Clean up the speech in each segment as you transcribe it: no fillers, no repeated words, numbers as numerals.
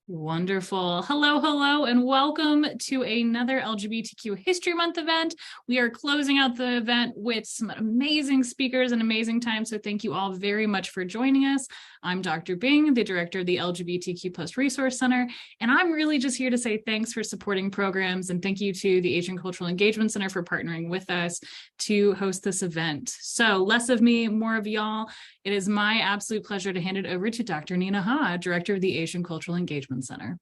Wonderful. Hello, hello, and welcome to another LGBTQ History Month event. We are closing out the event with some amazing speakers and amazing time, so thank you all very much for joining us. I'm Dr. Bing, the director of the LGBTQ Plus Resource Center, and I'm really just here to say thanks for supporting programs, and thank you to the Asian Cultural Engagement Center for partnering with us to host this event. So less of me, more of y'all. It is my absolute pleasure to hand it over to Dr. Nina Ha, director of the Asian Cultural Engagement Center.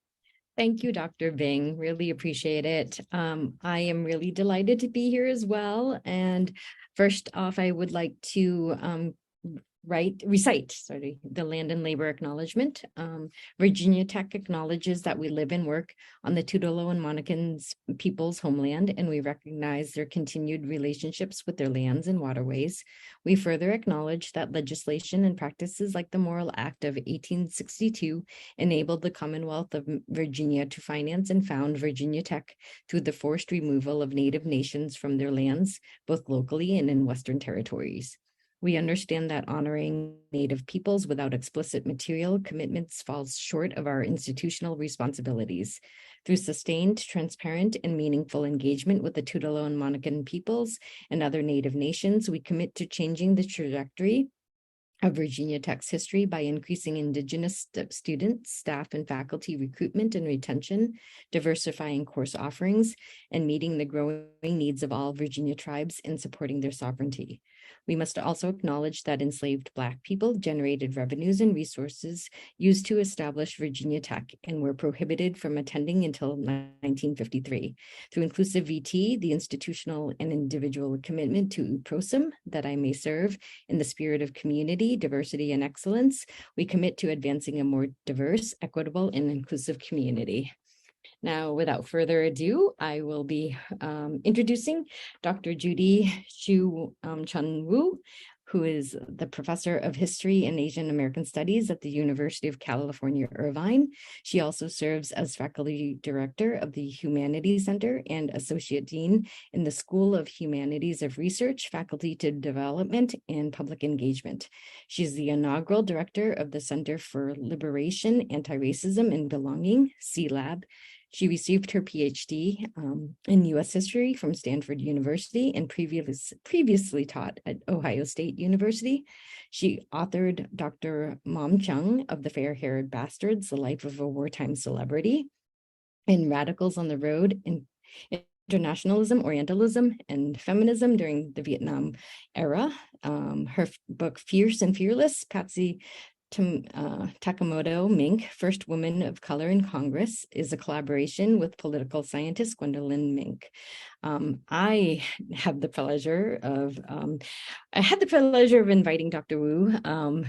Thank you, Dr. Bing. Really appreciate it. I am really delighted to be here as well. And first off, I would like to recite the Land and Labor Acknowledgement. Virginia Tech acknowledges that we live and work on the Tutelo and Monacan people's homeland, and we recognize their continued relationships with their lands and waterways. We further acknowledge that legislation and practices like the Morrill Act of 1862 enabled the Commonwealth of Virginia to finance and found Virginia Tech through the forced removal of Native nations from their lands, both locally and in Western territories. We understand that honoring Native peoples without explicit material commitments falls short of our institutional responsibilities. Through sustained, transparent, and meaningful engagement with the Tutelo and Monacan peoples and other Native nations, we commit to changing the trajectory of Virginia Tech's history by increasing Indigenous students, staff, and faculty recruitment and retention, diversifying course offerings, and meeting the growing needs of all Virginia tribes and supporting their sovereignty. We must also acknowledge that enslaved Black people generated revenues and resources used to establish Virginia Tech and were prohibited from attending until 1953. Through Inclusive VT, the institutional and individual commitment to UPROSM, that I may serve in the spirit of community, diversity, and excellence, we commit to advancing a more diverse, equitable, and inclusive community. Now, without further ado, I will be introducing Dr. Judy Xu Chun Wu, who is the professor of history and Asian American studies at the University of California, Irvine. She also serves as faculty director of the Humanities Center and associate dean in the School of Humanities of Research, Faculty to Development, and Public Engagement. She's the inaugural director of the Center for Liberation, Anti-Racism, and Belonging, CLAB. She received her PhD in U.S. history from Stanford University and previously taught at Ohio State University. She authored Dr. Mom Chung of the Fair-Haired Bastards, The Life of a Wartime Celebrity, and Radicals on the Road in Internationalism, Orientalism, and Feminism during the Vietnam era. Her book, Fierce and Fearless, Patsy Takemoto Mink, First Woman of Color in Congress, is a collaboration with political scientist Gwendolyn Mink. I had the pleasure of inviting Dr. Wu,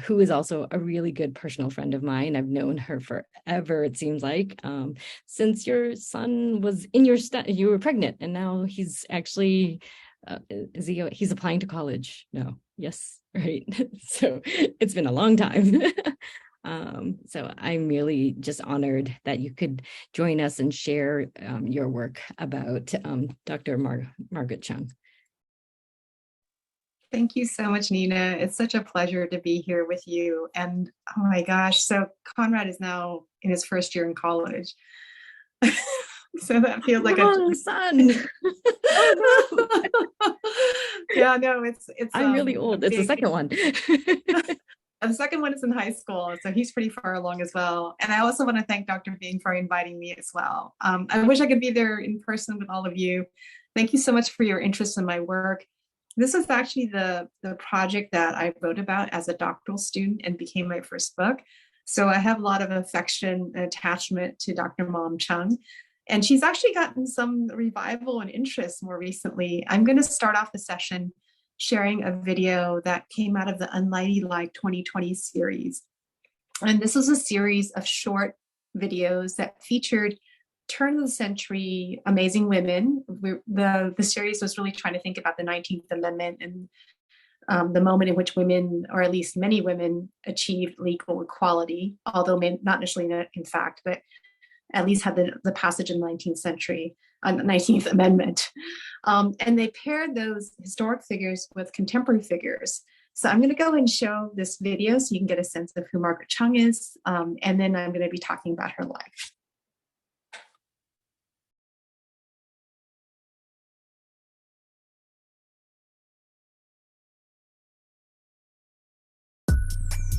who is also a really good personal friend of mine. I've known her forever, it seems like, since your son was in you were pregnant, and now he's actually he's applying to college. No, yes, right. So it's been a long time. So I'm really just honored that you could join us and share your work about Dr. Margaret Chung. Thank you so much, Nina. It's such a pleasure to be here with you. And oh my gosh, so Conrad is now in his first year in college. So that feels like a son. Yeah, no, it's. I'm really old. It's the second one. And the second one is in high school, so he's pretty far along as well. And I also want to thank Dr. Bing for inviting me as well. I wish I could be there in person with all of you. Thank you so much for your interest in my work. This is actually the project that I wrote about as a doctoral student and became my first book. So I have a lot of affection and attachment to Dr. Mom Chung. And she's actually gotten some revival and interest more recently. I'm going to start off the session sharing a video that came out of the Unladylike 2020 series. And this was a series of short videos that featured turn of the century amazing women. The series was really trying to think about the 19th Amendment and the moment in which women, or at least many women, achieved legal equality, although not necessarily in fact, but at least had the passage in the 19th century, 19th Amendment. And they paired those historic figures with contemporary figures So I'm going to go and show this video so you can get a sense of who Margaret Chung is, and then I'm going to be talking about her life.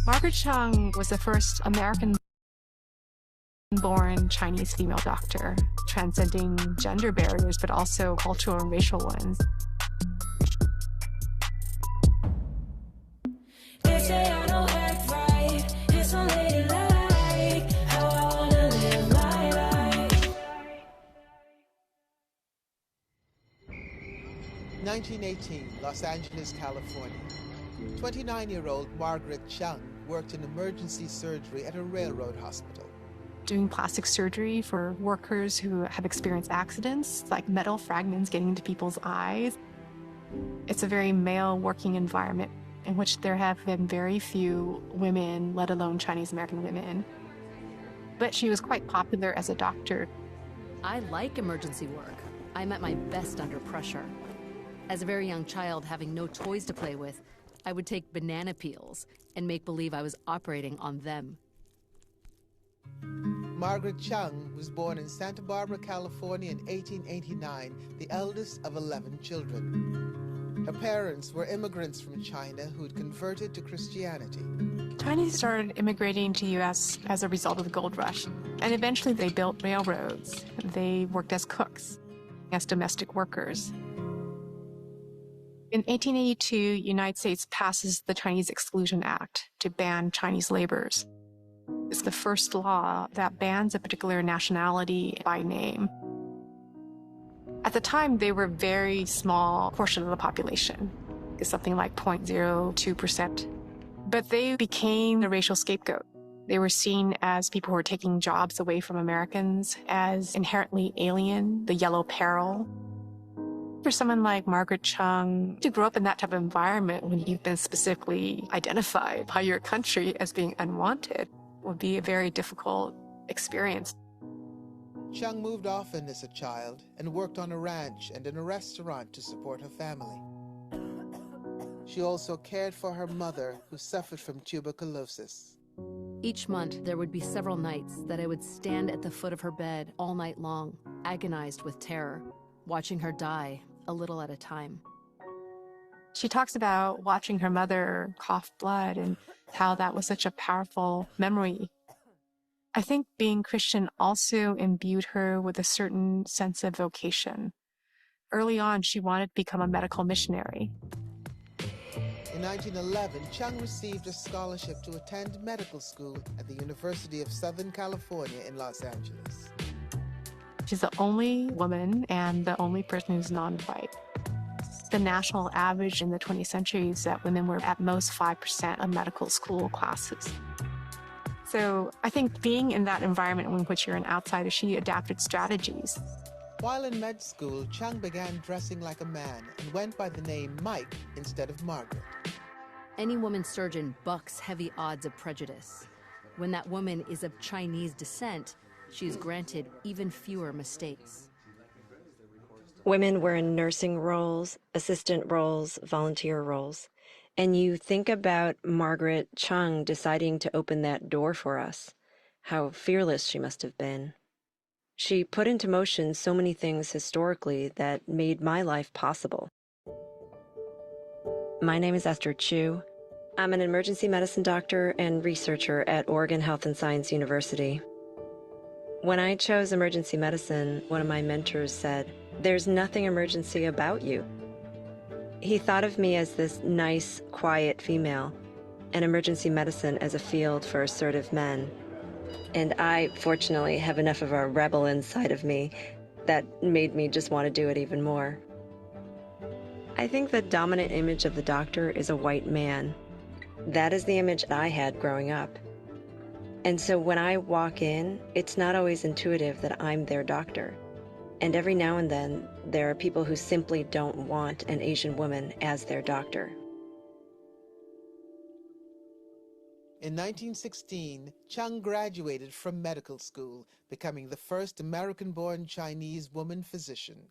Margaret Chung was the first American-born Chinese female doctor, transcending gender barriers, but also cultural and racial ones. They say I don't act right, it's unladylike, how I wanna live my life. 1918, Los Angeles, California. 29-year-old Margaret Chung worked in emergency surgery at a railroad hospital. Doing plastic surgery for workers who have experienced accidents, like metal fragments getting into people's eyes. It's a very male working environment in which there have been very few women, let alone Chinese American women. But she was quite popular as a doctor. I like emergency work. I'm at my best under pressure. As a very young child, having no toys to play with, I would take banana peels and make believe I was operating on them. Margaret Chung was born in Santa Barbara, California in 1889, the eldest of 11 children. Her parents were immigrants from China who had converted to Christianity. Chinese started immigrating to the U.S. as a result of the gold rush, and eventually they built railroads. They worked as cooks, as domestic workers. In 1882, the United States passes the Chinese Exclusion Act to ban Chinese laborers. It's the first law that bans a particular nationality by name. At the time, they were a very small portion of the population. It's something like 0.02%. But they became a racial scapegoat. They were seen as people who were taking jobs away from Americans, as inherently alien, the yellow peril. For someone like Margaret Chung to grow up in that type of environment when you've been specifically identified by your country as being unwanted would be a very difficult experience. Chung moved often as a child and worked on a ranch and in a restaurant to support her family. She also cared for her mother, who suffered from tuberculosis. Each month, there would be several nights that I would stand at the foot of her bed all night long, agonized with terror, watching her die a little at a time. She talks about watching her mother cough blood and how that was such a powerful memory. I think being Christian also imbued her with a certain sense of vocation. Early on, she wanted to become a medical missionary. In 1911, Chung received a scholarship to attend medical school at the University of Southern California in Los Angeles. She's the only woman and the only person who's non-white. The national average in the 20th century is that women were at most 5% of medical school classes. So I think being in that environment in which you're an outsider, she adapted strategies. While in med school, Chung began dressing like a man and went by the name Mike instead of Margaret. Any woman surgeon bucks heavy odds of prejudice. When that woman is of Chinese descent, she is granted even fewer mistakes. Women were in nursing roles, assistant roles, volunteer roles. And you think about Margaret Chung deciding to open that door for us. How fearless she must have been. She put into motion so many things historically that made my life possible. My name is Esther Chu. I'm an emergency medicine doctor and researcher at Oregon Health and Science University. When I chose emergency medicine, one of my mentors said, "There's nothing emergency about you." He thought of me as this nice, quiet female, and emergency medicine as a field for assertive men. And I, fortunately, have enough of a rebel inside of me that made me just want to do it even more. I think the dominant image of the doctor is a white man. That is the image I had growing up. And so when I walk in, it's not always intuitive that I'm their doctor. And every now and then, there are people who simply don't want an Asian woman as their doctor. In 1916, Chung graduated from medical school, becoming the first American-born Chinese woman physician.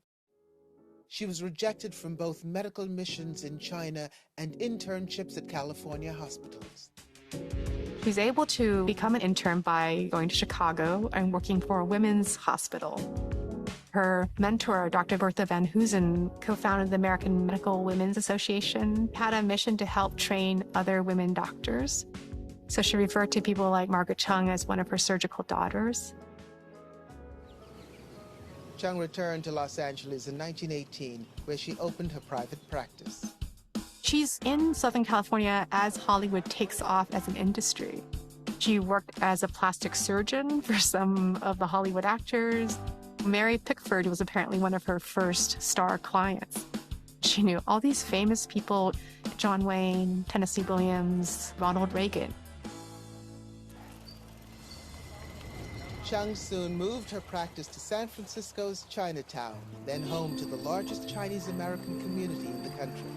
she was rejected from both medical missions in China and internships at California hospitals. She's able to become an intern by going to Chicago and working for a women's hospital. Her mentor, Dr. Bertha Van Hoosen, co-founded the American Medical Women's Association, had a mission to help train other women doctors. So she referred to people like Margaret Chung as one of her surgical daughters. Chung returned to Los Angeles in 1918, where she opened her private practice. She's in Southern California as Hollywood takes off as an industry. She worked as a plastic surgeon for some of the Hollywood actors. Mary Pickford was apparently one of her first star clients. She knew all these famous people, John Wayne, Tennessee Williams, Ronald Reagan. Chung soon moved her practice to San Francisco's Chinatown, then home to the largest Chinese-American community in the country.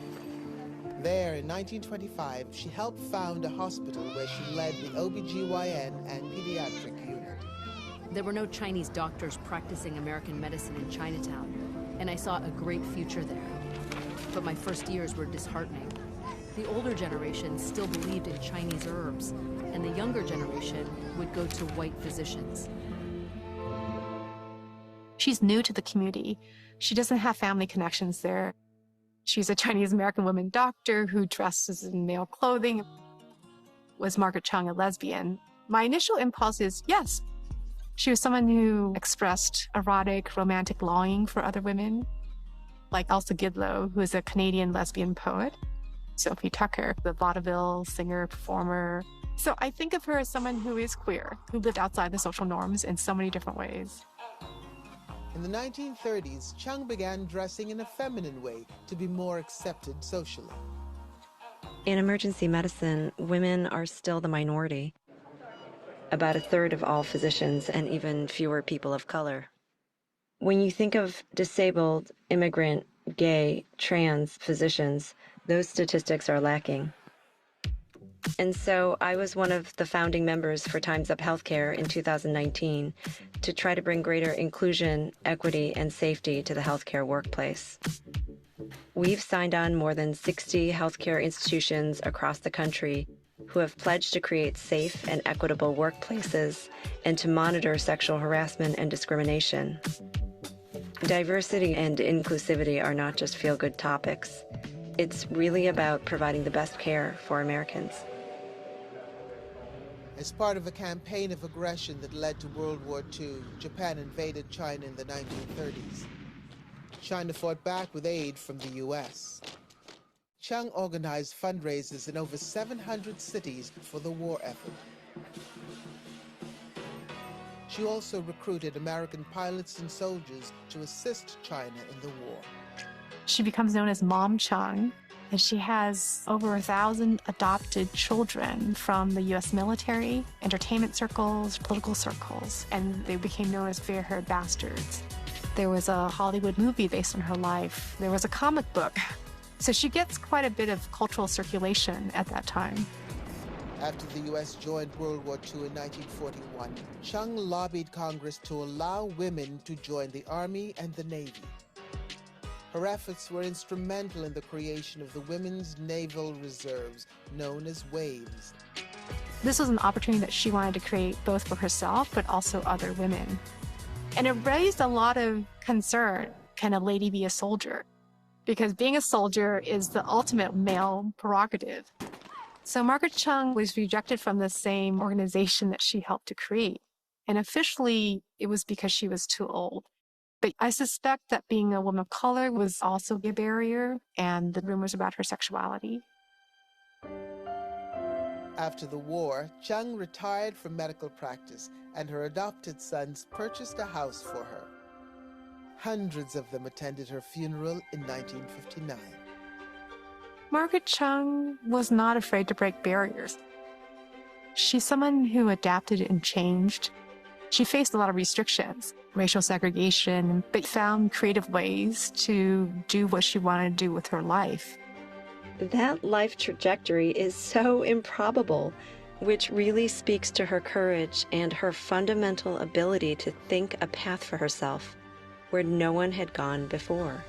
There, in 1925, she helped found a hospital where she led the OBGYN and pediatric unit. There were no Chinese doctors practicing American medicine in Chinatown, and I saw a great future there. But my first years were disheartening. The older generation still believed in Chinese herbs, and the younger generation would go to white physicians. She's new to the community. She doesn't have family connections there. She's a Chinese-American woman doctor who dresses in male clothing. Was Margaret Chung a lesbian? My initial impulse is yes. She was someone who expressed erotic, romantic longing for other women, like Elsa Gidlow, who is a Canadian lesbian poet. Sophie Tucker, the vaudeville singer, performer. So I think of her as someone who is queer, who lived outside the social norms in so many different ways. In the 1930s, Chung began dressing in a feminine way to be more accepted socially. In emergency medicine, women are still the minority. About a third of all physicians and even fewer people of color. When you think of disabled, immigrant, gay, trans physicians, those statistics are lacking. And so I was one of the founding members for Time's Up Healthcare in 2019 to try to bring greater inclusion, equity, and safety to the healthcare workplace. We've signed on more than 60 healthcare institutions across the country who have pledged to create safe and equitable workplaces and to monitor sexual harassment and discrimination. Diversity and inclusivity are not just feel-good topics. It's really about providing the best care for Americans. As part of a campaign of aggression that led to World War II, Japan invaded China in the 1930s. China fought back with aid from the U.S. Chung organized fundraisers in over 700 cities for the war effort. She also recruited American pilots and soldiers to assist China in the war. She becomes known as Mom Chung, and she has over 1,000 adopted children from the U.S. military, entertainment circles, political circles, and they became known as fair-haired bastards. There was a Hollywood movie based on her life. There was a comic book. So she gets quite a bit of cultural circulation at that time. After the U.S. joined World War II in 1941, Chung lobbied Congress to allow women to join the Army and the Navy. Her efforts were instrumental in the creation of the Women's Naval Reserves, known as WAVES. This was an opportunity that she wanted to create both for herself, but also other women. And it raised a lot of concern. Can a lady be a soldier? Because being a soldier is the ultimate male prerogative. So Margaret Chung was rejected from the same organization that she helped to create. And officially, it was because she was too old. But I suspect that being a woman of color was also a barrier, and the rumors about her sexuality. After the war, Chung retired from medical practice, and her adopted sons purchased a house for her. Hundreds of them attended her funeral in 1959. Margaret Chung was not afraid to break barriers. She's someone who adapted and changed. She faced a lot of restrictions, racial segregation, but found creative ways to do what she wanted to do with her life. That life trajectory is so improbable, which really speaks to her courage and her fundamental ability to think a path for herself where no one had gone before.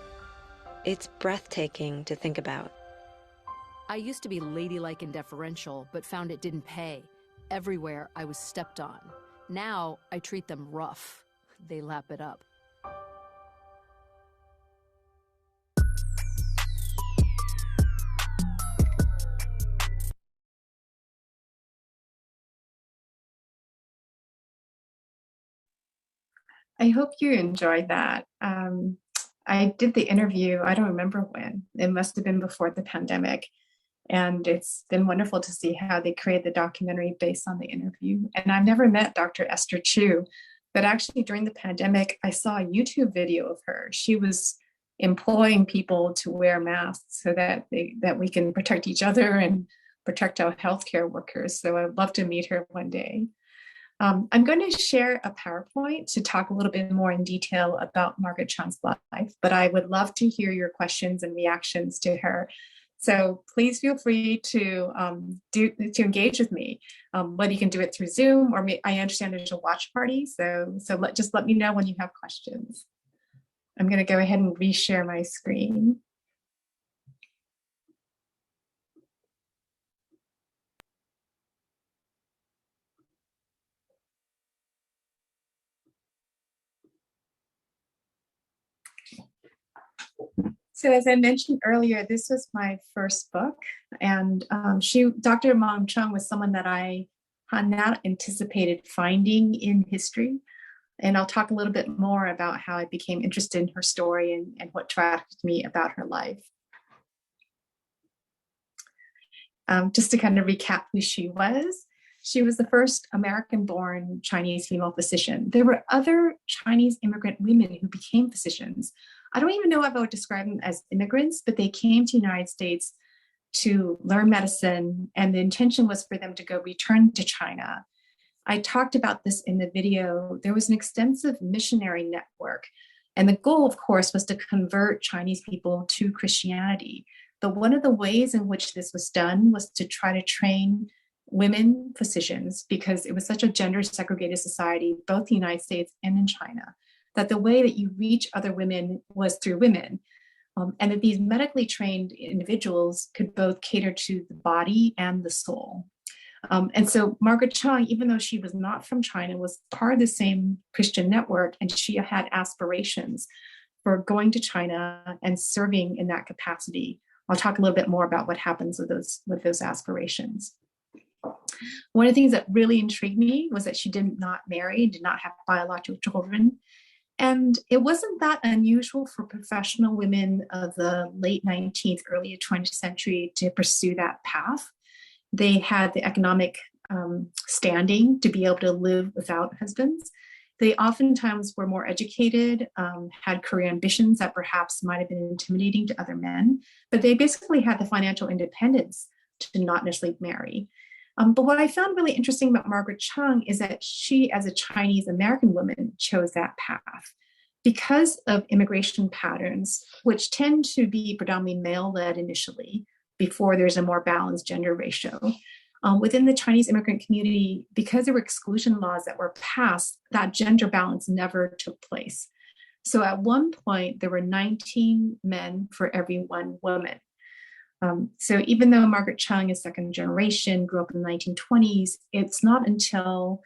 It's breathtaking to think about. I used to be ladylike and deferential, but found it didn't pay. Everywhere I was stepped on. Now I treat them rough. They lap it up. I hope you enjoyed that. I did the interview, I don't remember when. It must have been before the pandemic. And it's been wonderful to see how they created the documentary based on the interview. And I've never met Dr. Esther Chu, but actually during the pandemic, I saw a YouTube video of her. She was employing people to wear masks so that we can protect each other and protect our healthcare workers. So I'd love to meet her one day. I'm going to share a PowerPoint to talk a little bit more in detail about Margaret Chung's life, but I would love to hear your questions and reactions to her. So please feel free to engage with me, whether you can do it through Zoom or I understand there's a watch party. So just let me know when you have questions. I'm going to go ahead and reshare my screen. So as I mentioned earlier, this was my first book, and Dr. Mong Chung was someone that I had not anticipated finding in history. And I'll talk a little bit more about how I became interested in her story and what attracted me about her life. Just to kind of recap who she was the first American-born Chinese female physician. There were other Chinese immigrant women who became physicians. I don't even know if I would describe them as immigrants, but they came to the United States to learn medicine, and the intention was for them to return to China. I talked about this in the video. There was an extensive missionary network, and the goal, of course, was to convert Chinese people to Christianity. But one of the ways in which this was done was to try to train women physicians, because it was such a gender segregated society, both the United States and in China, that the way that you reach other women was through women. And that these medically trained individuals could both cater to the body and the soul. And so Margaret Chung, even though she was not from China, was part of the same Christian network, and she had aspirations for going to China and serving in that capacity. I'll talk a little bit more about what happens with those aspirations. One of the things that really intrigued me was that she did not marry, did not have biological children. And it wasn't that unusual for professional women of the late 19th, early 20th century to pursue that path. They had the economic standing to be able to live without husbands. They oftentimes were more educated, had career ambitions that perhaps might have been intimidating to other men, but they basically had the financial independence to not necessarily marry. But what I found really interesting about Margaret Chung is that she, as a Chinese American woman, chose that path because of immigration patterns, which tend to be predominantly male-led initially, before there's a more balanced gender ratio. Within the Chinese immigrant community, because there were exclusion laws that were passed, that gender balance never took place. So at one point, there were 19 men for every one woman. So even though Margaret Chung is second generation, grew up in the 1920s, it's not until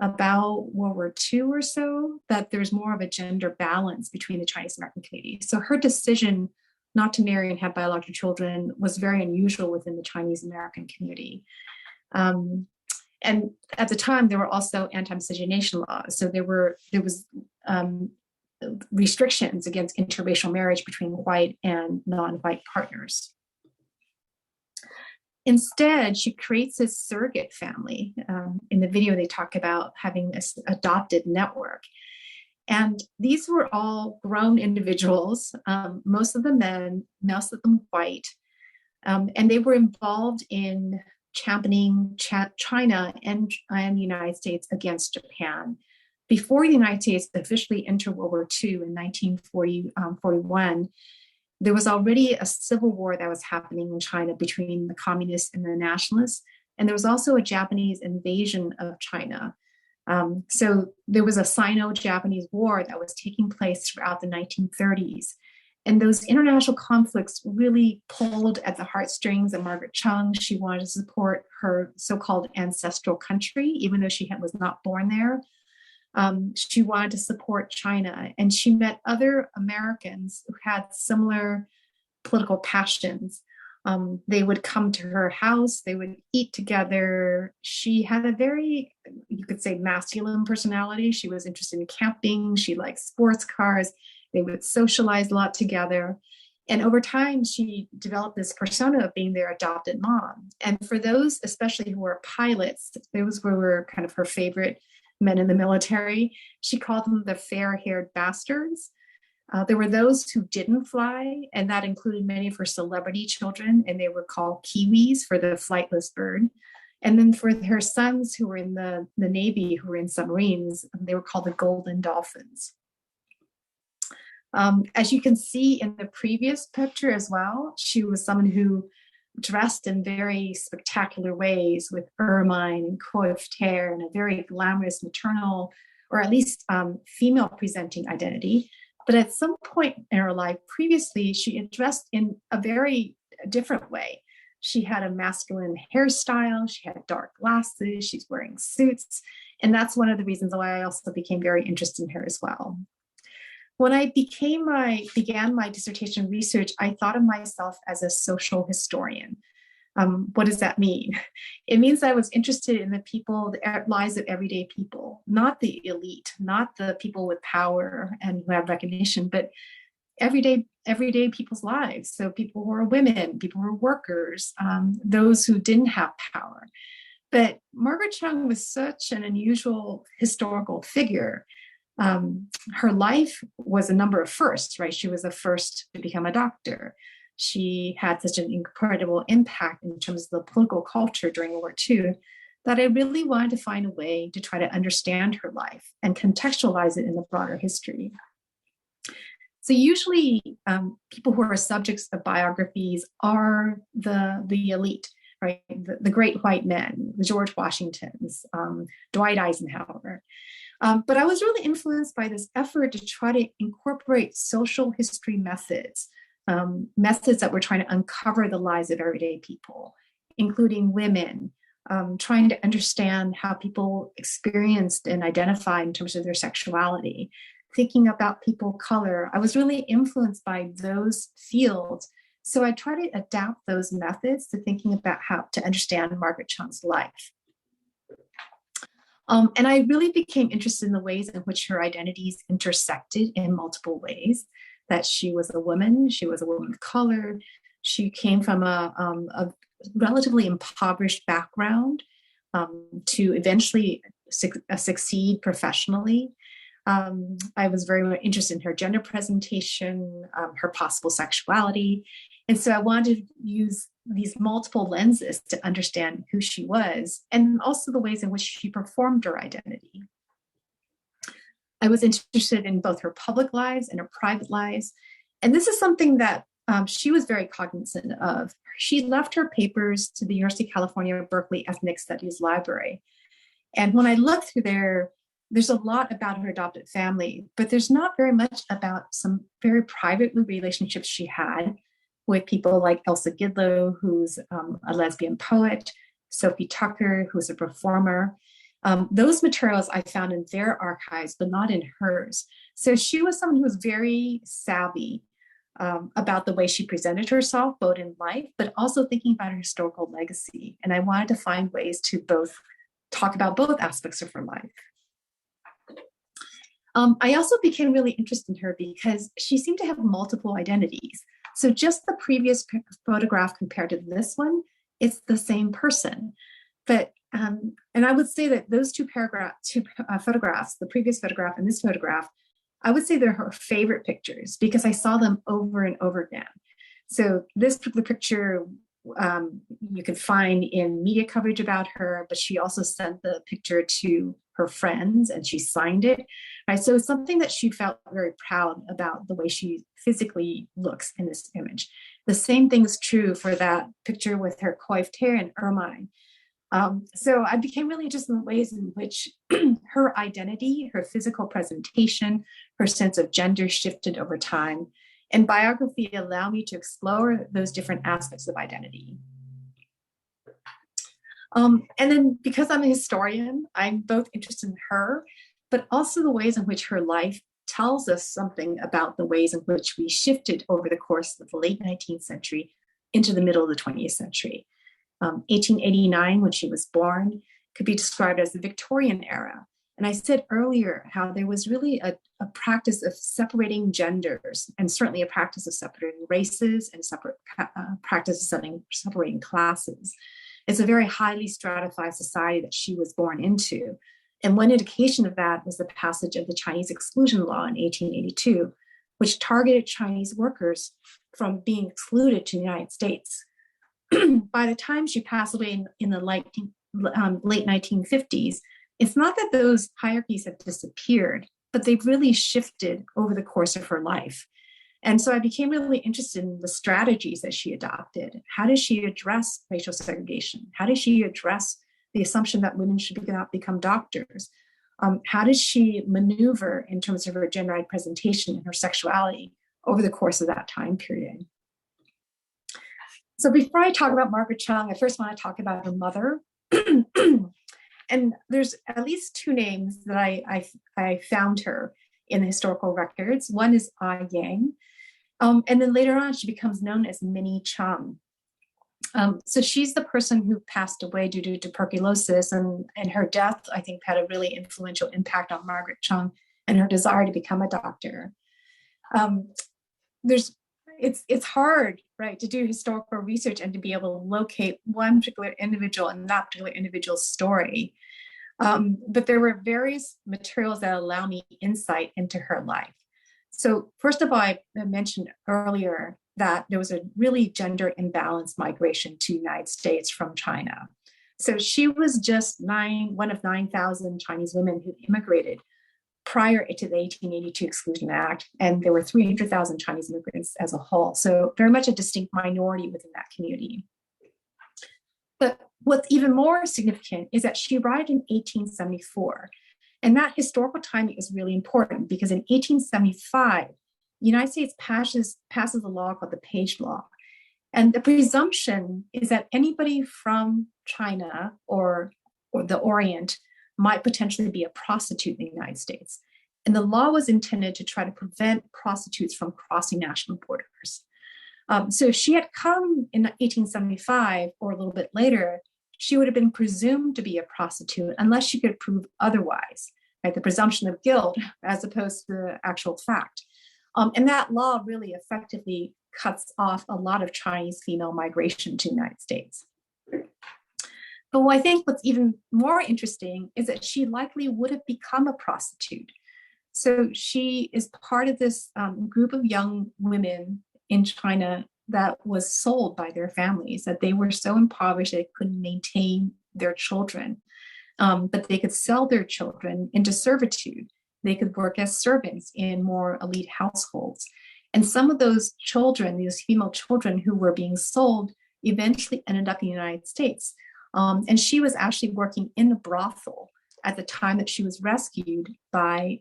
about World War II or so that there's more of a gender balance between the Chinese American community. So her decision not to marry and have biological children was very unusual within the Chinese American community. And at the time, there were also anti-miscegenation laws. So there was restrictions against interracial marriage between white and non-white partners. Instead, she creates a surrogate family. In the video, they talk about having this adopted network. And these were all grown individuals, most of them men, most of them white. And they were involved in championing China and the United States against Japan. Before the United States officially entered World War II in 1941, there was already a civil war that was happening in China between the communists and the nationalists. And there was also a Japanese invasion of China. So there was a Sino-Japanese war that was taking place throughout the 1930s. And those international conflicts really pulled at the heartstrings of Margaret Chung. She wanted to support her so-called ancestral country, even though she was not born there. She wanted to support China, and she met other Americans who had similar political passions. They would come to her house, they would eat together. She had a very, you could say, masculine personality. She was interested in camping, she liked sports cars. They would socialize a lot together. And over time, she developed this persona of being their adopted mom. And for those, especially who were pilots, those were kind of her favorite men in the military. She called them the fair-haired bastards. There were those who didn't fly, and that included many of her celebrity children, and they were called Kiwis for the flightless bird. And then for her sons who were in the Navy, who were in submarines, they were called the Golden Dolphins. As you can see in the previous picture as well, she was someone who dressed in very spectacular ways with ermine and coiffed hair and a very glamorous maternal, or at least female presenting identity. But at some point in her life previously, she had dressed in a very different way. She had a masculine hairstyle, she had dark glasses, she's wearing suits. And that's one of the reasons why I also became very interested in her as well. When I began my dissertation research, I thought of myself as a social historian. What does that mean? It means I was interested in the lives of everyday people, not the elite, not the people with power and who have recognition, but everyday people's lives. So people who are women, people who are workers, those who didn't have power. But Margaret Chung was such an unusual historical figure. Her life was a number of firsts, right? She was the first to become a doctor. She had such an incredible impact in terms of the political culture during World War II that I really wanted to find a way to try to understand her life and contextualize it in the broader history. So usually people who are subjects of biographies are the elite, right? The great white men, the George Washingtons, Dwight Eisenhower. But I was really influenced by this effort to try to incorporate social history methods, methods that were trying to uncover the lives of everyday people, including women, trying to understand how people experienced and identified in terms of their sexuality, thinking about people of color. I was really influenced by those fields. So I tried to adapt those methods to thinking about how to understand Margaret Chung's life. And I really became interested in the ways in which her identities intersected in multiple ways, that she was a woman of color, she came from a relatively impoverished background to eventually succeed professionally. I was very much interested in her gender presentation, her possible sexuality. And so I wanted to use these multiple lenses to understand who she was and also the ways in which she performed her identity. I was interested in both her public lives and her private lives. And this is something that she was very cognizant of. She left her papers to the University of California, Berkeley Ethnic Studies Library. And when I looked through there, there's a lot about her adopted family, but there's not very much about some very private relationships she had with people like Elsa Gidlow, who's a lesbian poet, Sophie Tucker, who's a performer. Those materials I found in their archives, but not in hers. So she was someone who was very savvy about the way she presented herself, both in life, but also thinking about her historical legacy. And I wanted to find ways to both talk about both aspects of her life. I also became really interested in her because she seemed to have multiple identities. So just the previous photograph compared to this one, it's the same person. But, and I would say that those two photographs, the previous photograph and this photograph, I would say they're her favorite pictures because I saw them over and over again. So this particular picture, you can find in media coverage about her, but she also sent the picture to her friends and she signed it. Right? So it's something that she felt very proud about the way she physically looks in this image. The same thing is true for that picture with her coiffed hair and ermine. So I became really interested in the ways in which her identity, her physical presentation, her sense of gender shifted over time. And biography allowed me to explore those different aspects of identity. And then because I'm a historian, I'm both interested in her, but also the ways in which her life tells us something about the ways in which we shifted over the course of the late 19th century into the middle of the 20th century. 1889, when she was born, could be described as the Victorian era. And I said earlier how there was really a practice of separating genders, and certainly a practice of separating races and practice of separating classes. It's a very highly stratified society that she was born into. And one indication of that was the passage of the Chinese Exclusion Law in 1882, which targeted Chinese workers from being excluded to the United States. By the time she passed away in the late 1950s, it's not that those hierarchies have disappeared, but they've really shifted over the course of her life. And so I became really interested in the strategies that she adopted. How does she address racial segregation? How does she address the assumption that women should become doctors? How does she maneuver in terms of her gender presentation and her sexuality over the course of that time period? So before I talk about Margaret Chung, I first want to talk about her mother. And there's at least two names that I found her in the historical records. One is Ah Yang, and then later on she becomes known as Minnie Chung. So she's the person who passed away due to tuberculosis, and her death, I think, had a really influential impact on Margaret Chung and her desire to become a doctor. It's hard, right, to do historical research and to be able to locate one particular individual and that particular individual's story. But there were various materials that allow me insight into her life. So first of all, I mentioned earlier that there was a really gender imbalanced migration to the United States from China. So she was just one of 9,000 Chinese women who immigrated prior to the 1882 Exclusion Act, and there were 300,000 Chinese immigrants as a whole. So very much a distinct minority within that community. But what's even more significant is that she arrived in 1874. And that historical timing is really important because in 1875, the United States passes a law called the Page Law. And the presumption is that anybody from China or the Orient might potentially be a prostitute in the United States. And the law was intended to try to prevent prostitutes from crossing national borders. So if she had come in 1875 or a little bit later, she would have been presumed to be a prostitute unless she could prove otherwise, right? The presumption of guilt as opposed to the actual fact. And that law really effectively cuts off a lot of Chinese female migration to the United States. But I think what's even more interesting is that she likely would have become a prostitute. So she is part of this group of young women in China that was sold by their families, that they were so impoverished they couldn't maintain their children, but they could sell their children into servitude. They could work as servants in more elite households. And some of those children, these female children who were being sold, eventually ended up in the United States. And she was actually working in the brothel at the time that she was rescued by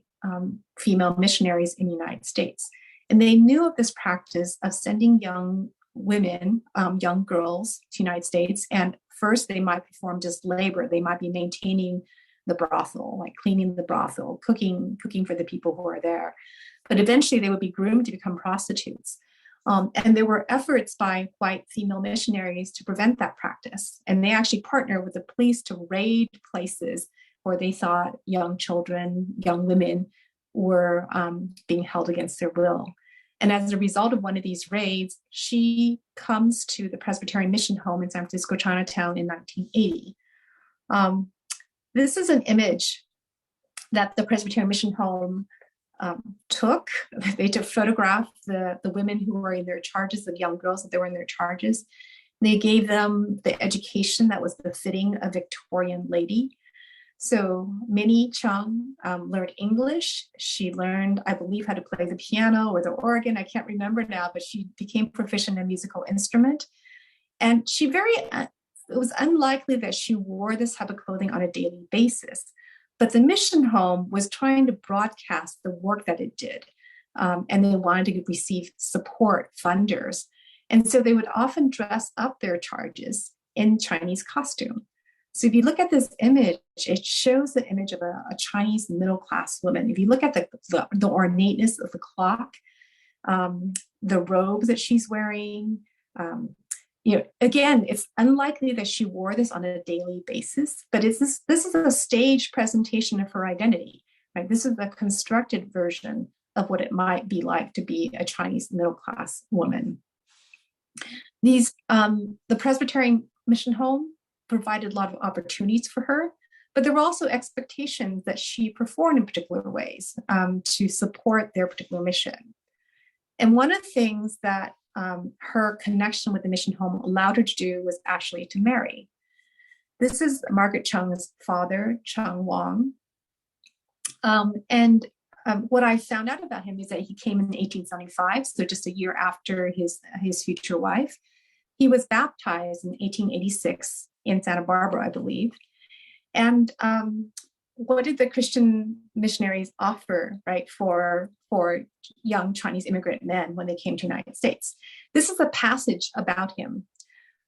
female missionaries in the United States. And they knew of this practice of sending young women, young girls to the United States. And first they might perform just labor. They might be maintaining the brothel, like cleaning the brothel, cooking for the people who are there. But eventually they would be groomed to become prostitutes. And there were efforts by white female missionaries to prevent that practice. And they actually partnered with the police to raid places where they thought young children, young women were being held against their will. And as a result of one of these raids, she comes to the Presbyterian Mission Home in San Francisco, Chinatown in 1980. This is an image that the Presbyterian Mission Home took. They took photographs the women who were in their charges, the young girls that they were in their charges. They gave them the education that was befitting a Victorian lady. So Minnie Chung learned English. She learned, I believe, how to play the piano or the organ. I can't remember now, but she became proficient in a musical instrument. And it was unlikely that she wore this type of clothing on a daily basis. But the mission home was trying to broadcast the work that it did. and they wanted to receive support funders. And so they would often dress up their charges in Chinese costume. So if you look at this image, it shows the image of a Chinese middle-class woman. If you look at the ornateness of the clock, the robes that she's wearing, again, it's unlikely that she wore this on a daily basis, but this is a staged presentation of her identity, right? This is the constructed version of what it might be like to be a Chinese middle-class woman. The Presbyterian mission home provided a lot of opportunities for her, but there were also expectations that she perform in particular ways to support their particular mission. And one of the things that her connection with the mission home allowed her to do was actually to marry. This is Margaret Chung's father, Chung Wang. What I found out about him is that he came in 1875, so just a year after his future wife. He was baptized in 1886 in Santa Barbara, I believe. And what did the Christian missionaries offer, right, for young Chinese immigrant men when they came to the United States? This is a passage about him.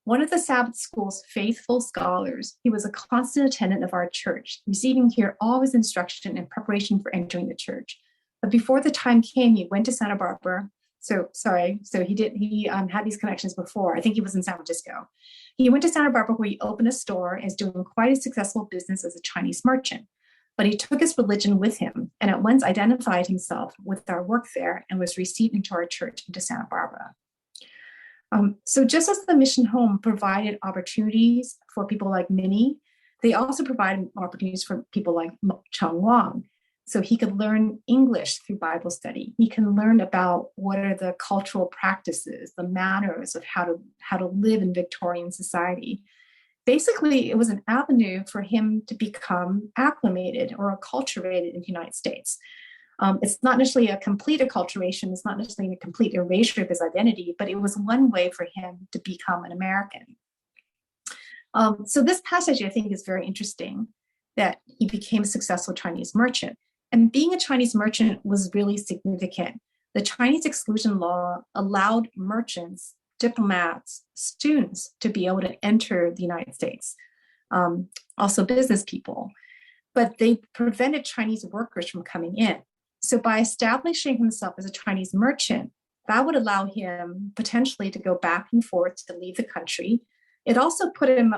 One of the Sabbath School's faithful scholars, he was a constant attendant of our church, receiving here all his instruction and preparation for entering the church. But before the time came, he went to Santa Barbara. So he had these connections before. I think he was in San Francisco. He went to Santa Barbara where he opened a store and is doing quite a successful business as a Chinese merchant. But he took his religion with him and at once identified himself with our work there and was received into our church into Santa Barbara. So just as the mission home provided opportunities for people like Minnie, they also provided opportunities for people like Chung Wang. So he could learn English through Bible study. He can learn about what are the cultural practices, the manners of how to live in Victorian society. Basically, it was an avenue for him to become acclimated or acculturated in the United States. It's not necessarily a complete acculturation. It's not necessarily a complete erasure of his identity, but it was one way for him to become an American. So this passage, I think, is very interesting, that he became a successful Chinese merchant. And being a Chinese merchant was really significant. The Chinese exclusion law allowed merchants, diplomats, students to be able to enter the United States, also business people, but they prevented Chinese workers from coming in. So by establishing himself as a Chinese merchant, that would allow him potentially to go back and forth to leave the country. It also put him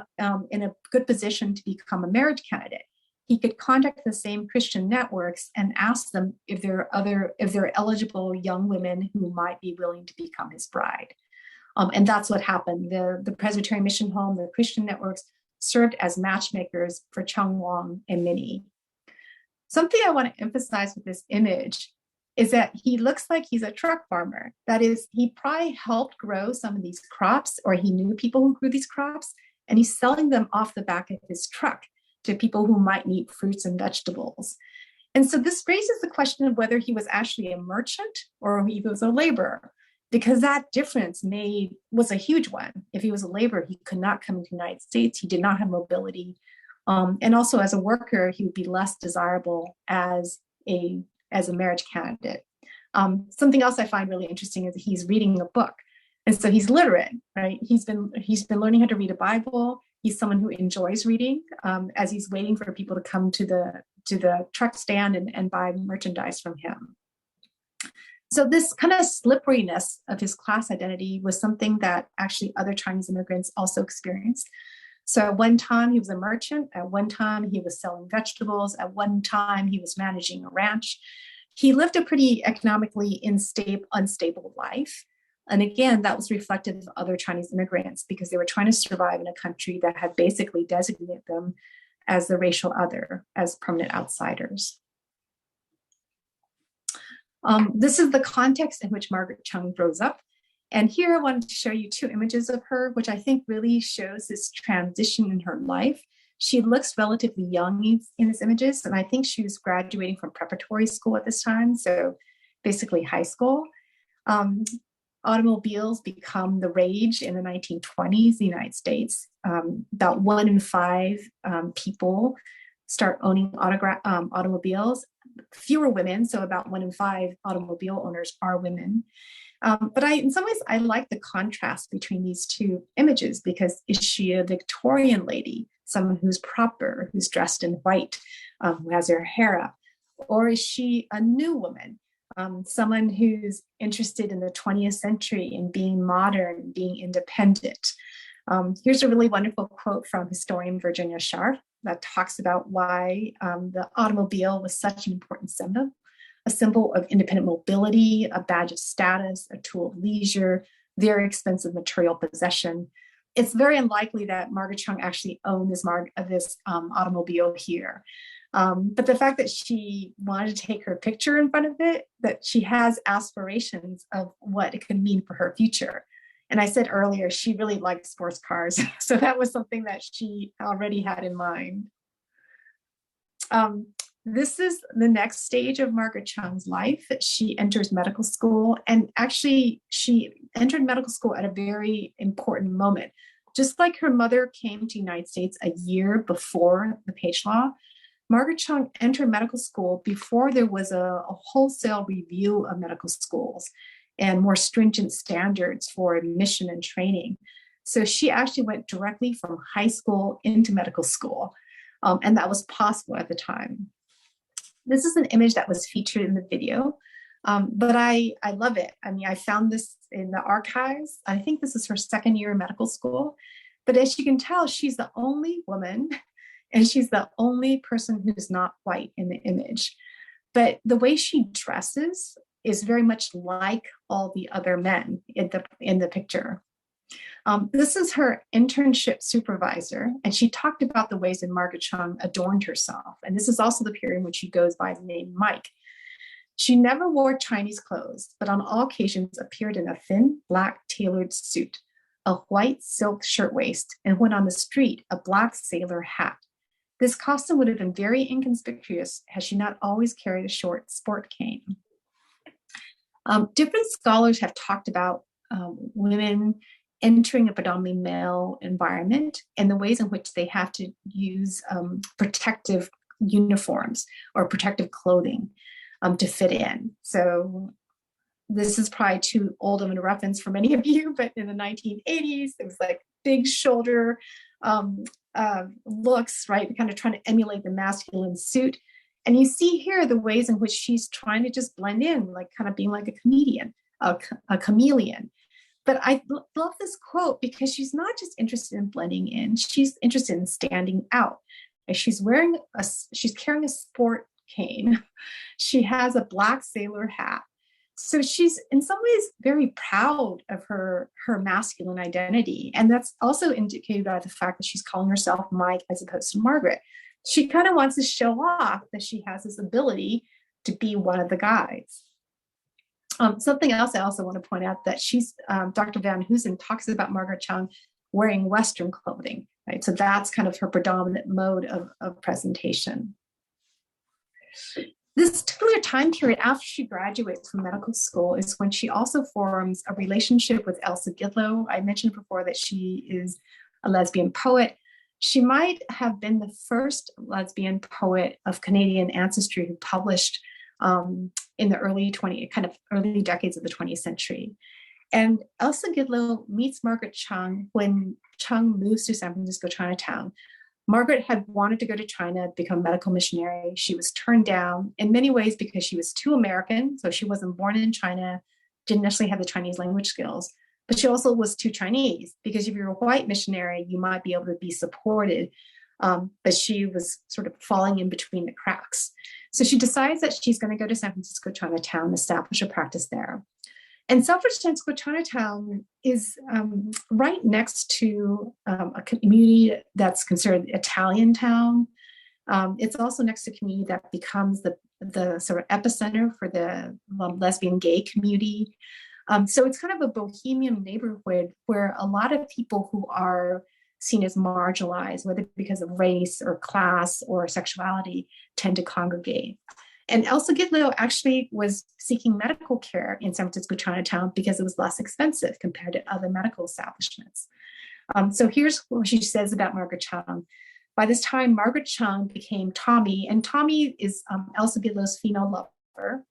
in a good position to become a marriage candidate. He could contact the same Christian networks and ask them if there are eligible young women who might be willing to become his bride. And that's what happened. The Presbyterian Mission Home, the Christian networks served as matchmakers for Chung Wang and Minnie. Something I want to emphasize with this image is that he looks like he's a truck farmer. That is, he probably helped grow some of these crops, or he knew people who grew these crops, and he's selling them off the back of his truck to people who might need fruits and vegetables. And so this raises the question of whether he was actually a merchant or he was a laborer, because that difference was a huge one. If he was a laborer, he could not come into the United States. He did not have mobility. And also as a worker, he would be less desirable as a marriage candidate. Something else I find really interesting is that he's reading a book. And so he's literate, right? He's been learning how to read a Bible. He's someone who enjoys reading as he's waiting for people to come to the truck stand and buy merchandise from him. So this kind of slipperiness of his class identity was something that actually other Chinese immigrants also experienced. So at one time he was a merchant, at one time he was selling vegetables, at one time he was managing a ranch. He lived a pretty economically unstable life. And again, that was reflective of other Chinese immigrants because they were trying to survive in a country that had basically designated them as the racial other, as permanent outsiders. This is the context in which Margaret Chung grows up. And here I wanted to show you two images of her, which I think really shows this transition in her life. She looks relatively young in these images, and I think she was graduating from preparatory school at this time, so basically high school. Automobiles become the rage in the 1920s in the United States. About 1 in 5 people start owning automobiles. fewer women, so about 1 in 5 automobile owners are women. But in some ways, I like the contrast between these two images, because is she a Victorian lady, someone who's proper, who's dressed in white, who has her hair up? Or is she a new woman, someone who's interested in the 20th century and being modern, being independent? Here's a really wonderful quote from historian Virginia Scharf that talks about why the automobile was such an important symbol. A symbol of independent mobility, a badge of status, a tool of leisure, very expensive material possession. It's very unlikely that Margaret Chung actually owned this automobile here. But the fact that she wanted to take her picture in front of it, that she has aspirations of what it could mean for her future. And I said earlier, she really liked sports cars. So that was something that she already had in mind. This is the next stage of Margaret Chung's life. She enters medical school, and actually she entered medical school at a very important moment. Just like her mother came to the United States a year before the Page Law, Margaret Chung entered medical school before there was a wholesale review of medical schools and more stringent standards for admission and training. So she actually went directly from high school into medical school, and that was possible at the time. This is an image that was featured in the video, but I love it. I mean, I found this in the archives. I think this is her second year in medical school. But as you can tell, she's the only woman, and she's the only person who's not white in the image. But the way she dresses is very much like all the other men in the picture. This is her internship supervisor, and she talked about the ways that Margaret Chung adorned herself. And this is also the period when she goes by the name Mike. She never wore Chinese clothes, but on all occasions appeared in a thin, black tailored suit, a white silk shirtwaist, and when on the street, a black sailor hat. This costume would have been very inconspicuous had she not always carried a short sport cane. Different scholars have talked about women entering a predominantly male environment and the ways in which they have to use protective uniforms or protective clothing to fit in. So this is probably too old of a reference for many of you, but in the 1980s, it was like big shoulder looks, right? Kind of trying to emulate the masculine suit. And you see here the ways in which she's trying to just blend in, like kind of being like a chameleon. But I love this quote because she's not just interested in blending in, she's interested in standing out. She's carrying a sport cane. She has a black sailor hat. So she's in some ways very proud of her masculine identity. And that's also indicated by the fact that she's calling herself Mike as opposed to Margaret. She kind of wants to show off that she has this ability to be one of the guys. Something else I also want to point out that she's, Dr. Van Hoosen talks about Margaret Chung wearing Western clothing, right? So that's kind of her predominant mode of presentation. This particular time period after she graduates from medical school is when she also forms a relationship with Elsa Gidlow. I mentioned before that she is a lesbian poet. She might have been the first lesbian poet of Canadian ancestry who published in the early decades of the 20th century. And Elsa Gidlow meets Margaret Chung when Chung moves to San Francisco Chinatown. Margaret had wanted to go to China, become a medical missionary. She was turned down in many ways because she was too American. So she wasn't born in China, didn't necessarily have the Chinese language skills, but she also was too Chinese because if you're a white missionary, you might be able to be supported. But she was sort of falling in between the cracks. So she decides that she's going to go to San Francisco Chinatown, establish a practice there. And San Francisco Chinatown is right next to a community that's considered Italian town. It's also next to a community that becomes the sort of epicenter for the lesbian gay community. So it's kind of a bohemian neighborhood where a lot of people who are seen as marginalized, whether because of race or class or sexuality, tend to congregate. And Elsa Gidlow actually was seeking medical care in San Francisco Chinatown because it was less expensive compared to other medical establishments. So here's what she says about Margaret Chung. By this time, Margaret Chung became Tommy, and Tommy is Elsa Gidlow's female lover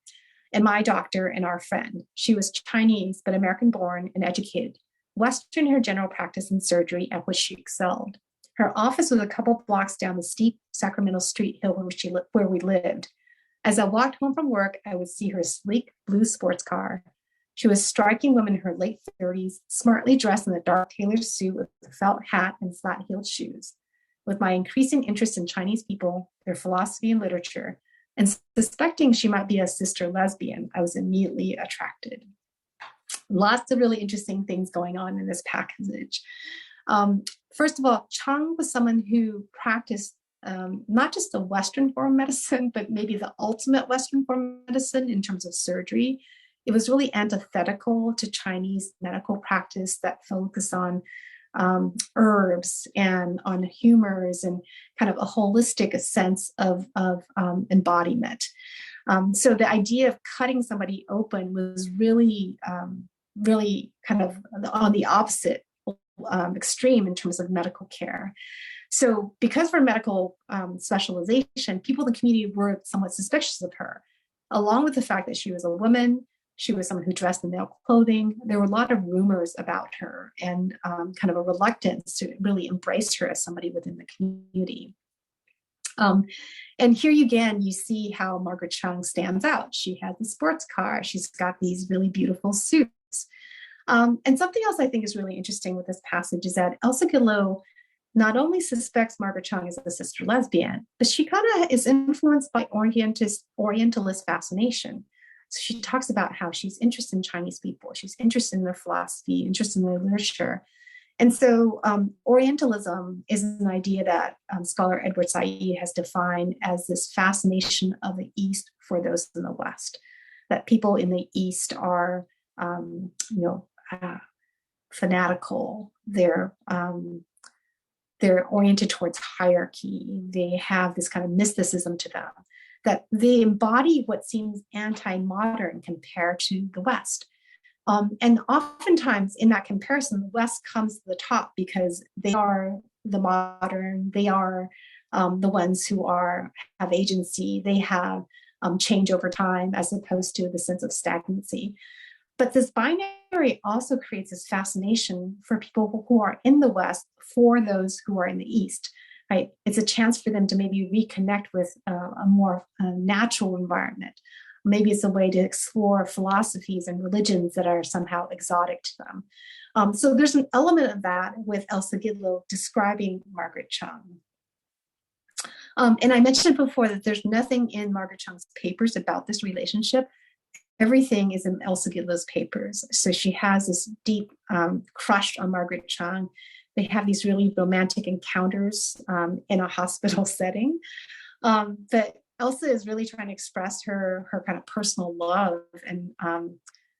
and my doctor and our friend. She was Chinese, but American-born and educated, Western in her general practice and surgery, at which she excelled. Her office was a couple blocks down the steep Sacramento Street hill where we lived. As I walked home from work, I would see her sleek blue sports car. She was a striking woman in her late 30s, smartly dressed in a dark tailored suit with a felt hat and flat-heeled shoes. With my increasing interest in Chinese people, their philosophy and literature, and suspecting she might be a sister lesbian, I was immediately attracted. Lots of really interesting things going on in this passage. First of all, Chung was someone who practiced not just the Western form of medicine, but maybe the ultimate Western form of medicine in terms of surgery. It was really antithetical to Chinese medical practice that focused on herbs and on humors and kind of a holistic sense of embodiment. So the idea of cutting somebody open was really, really kind of on the opposite extreme in terms of medical care. So because of her medical specialization, people in the community were somewhat suspicious of her, along with the fact that she was a woman. She was someone who dressed in male clothing. There were a lot of rumors about her and kind of a reluctance to really embrace her as somebody within the community. And here again, you see how Margaret Chung stands out. She has a sports car. She's got these really beautiful suits. And something else I think is really interesting with this passage is that Elsa Gidlow not only suspects Margaret Chung as a sister lesbian, but she kind of is influenced by Orientalist fascination. So she talks about how she's interested in Chinese people. She's interested in their philosophy, interested in their literature. And so Orientalism is an idea that scholar Edward Said has defined as this fascination of the East for those in the West, that people in the East are, fanatical. They're oriented towards hierarchy. They have this kind of mysticism to them, that they embody what seems anti-modern compared to the West. And oftentimes in that comparison, the West comes to the top because they are the modern, they are the ones who have agency, they have change over time as opposed to the sense of stagnancy. But this binary also creates this fascination for people who are in the West for those who are in the East. Right? It's a chance for them to maybe reconnect with a more natural environment. Maybe it's a way to explore philosophies and religions that are somehow exotic to them. So there's an element of that with Elsa Gidlow describing Margaret Chung. And I mentioned before that there's nothing in Margaret Chung's papers about this relationship. Everything is in Elsa Gidlow's papers. So she has this deep crush on Margaret Chung. They have these really romantic encounters in a hospital setting. But Elsa is really trying to express her kind of personal love and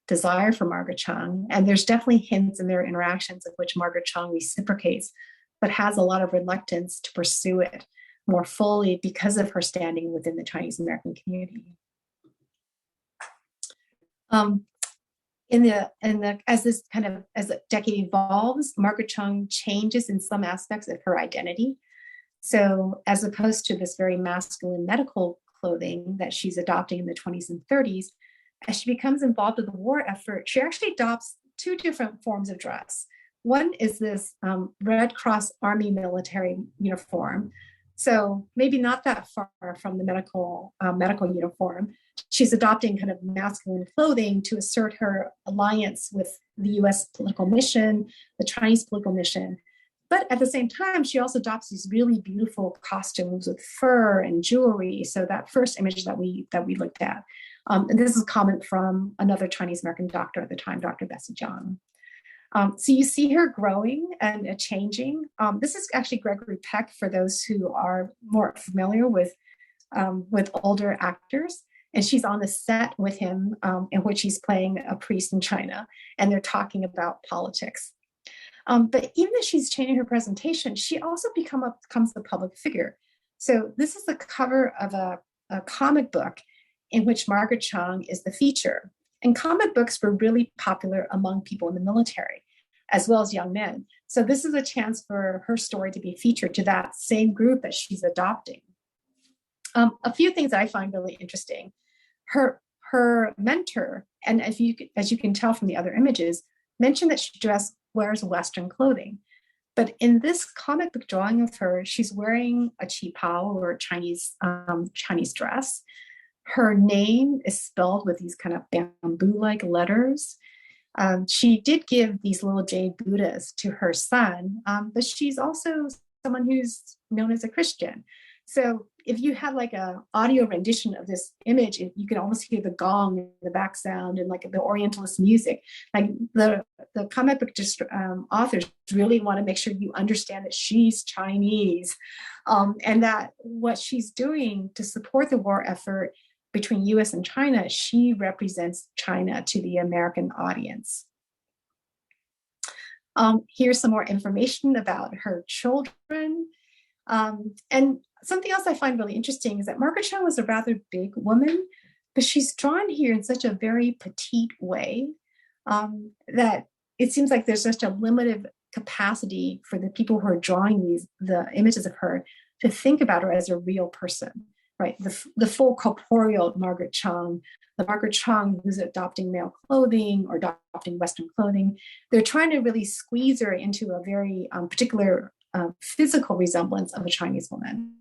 desire for Margaret Chung. And there's definitely hints in their interactions of which Margaret Chung reciprocates, but has a lot of reluctance to pursue it more fully because of her standing within the Chinese American community. As the decade evolves, Margaret Chung changes in some aspects of her identity. So as opposed to this very masculine medical clothing that she's adopting in the 20s and 30s, as she becomes involved with the war effort, she actually adopts two different forms of dress. One is this Red Cross Army military uniform. So maybe not that far from the medical uniform. She's adopting kind of masculine clothing to assert her alliance with the US political mission, the Chinese political mission. But at the same time, she also adopts these really beautiful costumes with fur and jewelry. So that first image that we looked at, and this is a comment from another Chinese American doctor at the time, Dr. Bessie Zhang. So you see her growing and changing. This is actually Gregory Peck for those who are more familiar with older actors. And she's on the set with him in which he's playing a priest in China, and they're talking about politics. But even as she's changing her presentation, she also becomes a public figure. So this is the cover of a comic book in which Margaret Chung is the feature. And comic books were really popular among people in the military. as well as young men. So this is a chance for her story to be featured to that same group that she's adopting. A few things that I find really interesting. Her mentor, and as you can tell from the other images, mentioned that she wears Western clothing. But in this comic book drawing of her, she's wearing a qipao, or a Chinese dress. Her name is spelled with these kind of bamboo-like letters. She did give these little jade Buddhas to her son, but she's also someone who's known as a Christian. So if you have like a audio rendition of this image, you can almost hear the gong in the back sound and like the Orientalist music. Like the comic book authors really want to make sure you understand that she's Chinese, and that what she's doing to support the war effort between US and China, she represents China to the American audience. Here's some more information about her children. And something else I find really interesting is that Margaret Chung was a rather big woman, but she's drawn here in such a very petite way that it seems like there's such a limited capacity for the people who are drawing the images of her to think about her as a real person, right? The full corporeal Margaret Chung, the Margaret Chung who's adopting male clothing or adopting Western clothing, they're trying to really squeeze her into a very particular physical resemblance of a Chinese woman.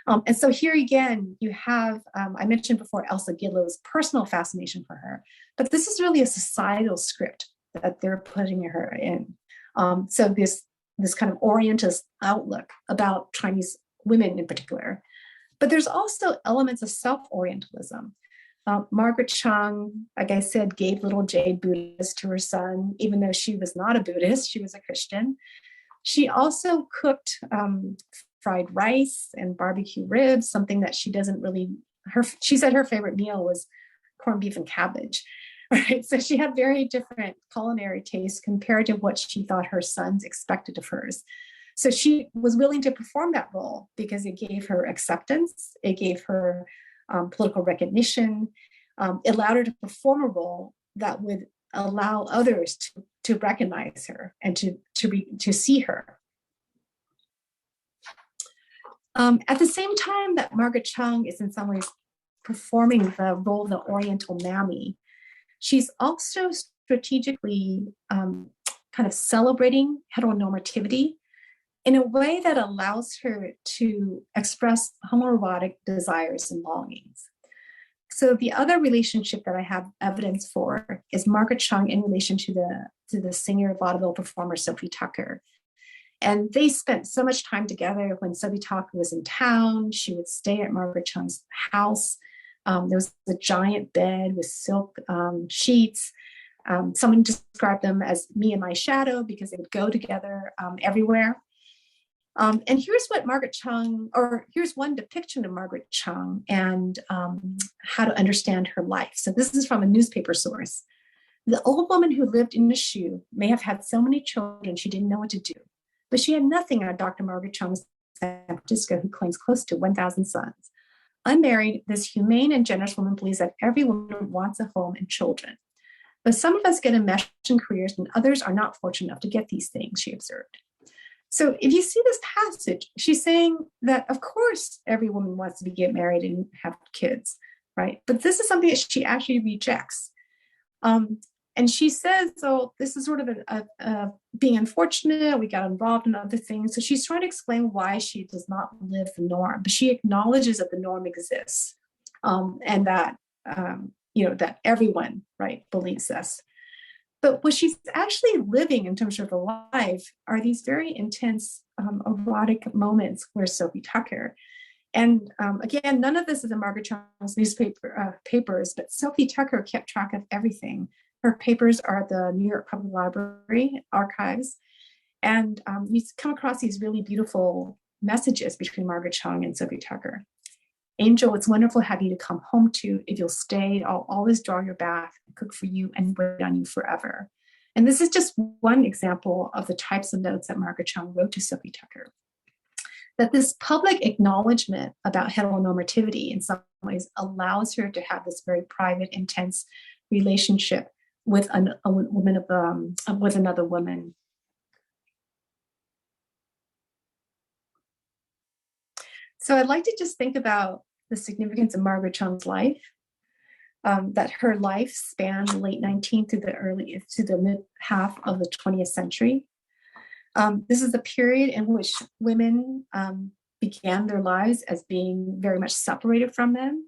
And so here again, you have, I mentioned before, Elsa Gidlow's personal fascination for her, but this is really a societal script that they're putting her in. So this kind of Orientalist outlook about Chinese women in particular. But there's also elements of self-Orientalism. Margaret Chung, like I said, gave little jade Buddhas to her son, even though she was not a Buddhist, she was a Christian. She also cooked fried rice and barbecue ribs, something that she doesn't really, she said her favorite meal was corned beef and cabbage, right? So she had very different culinary tastes compared to what she thought her sons expected of hers. So she was willing to perform that role because it gave her acceptance, it gave her political recognition, it allowed her to perform a role that would allow others to recognize her and to see her. At the same time that Margaret Chung is in some ways performing the role of the Oriental mammy, she's also strategically kind of celebrating heteronormativity in a way that allows her to express homoerotic desires and longings. So the other relationship that I have evidence for is Margaret Chung in relation to the singer vaudeville performer Sophie Tucker. And they spent so much time together. When Sophie Tucker was in town, she would stay at Margaret Chung's house. There was a giant bed with silk sheets. Someone described them as me and my shadow because they would go together everywhere. And here's what Margaret Chung, or here's one depiction of Margaret Chung and how to understand her life. So this is from a newspaper source. The old woman who lived in the shoe may have had so many children she didn't know what to do, but she had nothing on Dr. Margaret Chung's San Francisco, who claims close to 1,000 sons. Unmarried, this humane and generous woman believes that every woman wants a home and children. But some of us get enmeshed in careers and others are not fortunate enough to get these things, she observed. So if you see this passage, she's saying that, of course, every woman wants to get married and have kids, right? But this is something that she actually rejects. And she says, oh, this is sort of being unfortunate. We got involved in other things. So she's trying to explain why she does not live the norm, but she acknowledges that the norm exists and that, that everyone, right, believes this. But what she's actually living in terms of her life are these very intense erotic moments where Sophie Tucker, and again, none of this is in Margaret Chung's papers, but Sophie Tucker kept track of everything. Her papers are at the New York Public Library archives. And you come across these really beautiful messages between Margaret Chung and Sophie Tucker. Angel, it's wonderful to have you to come home to. If you'll stay, I'll always draw your bath, cook for you, and wait on you forever. And this is just one example of the types of notes that Margaret Chung wrote to Sophie Tucker. That this public acknowledgement about heteronormativity in some ways allows her to have this very private, intense relationship with a woman with another woman. So I'd like to just think about the significance of Margaret Chung's life. That her life spanned the late 19th to the mid half of the 20th century. This is a period in which women began their lives as being very much separated from men,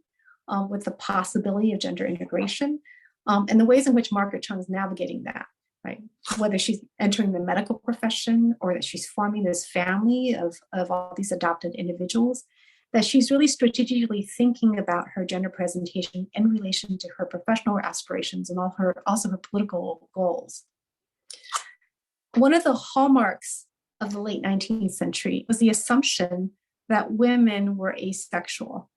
with the possibility of gender integration, and the ways in which Margaret Chung is navigating that, right? Whether she's entering the medical profession or that she's forming this family of all these adopted individuals, that she's really strategically thinking about her gender presentation in relation to her professional aspirations and also her political goals. One of the hallmarks of the late 19th century was the assumption that women were asexual,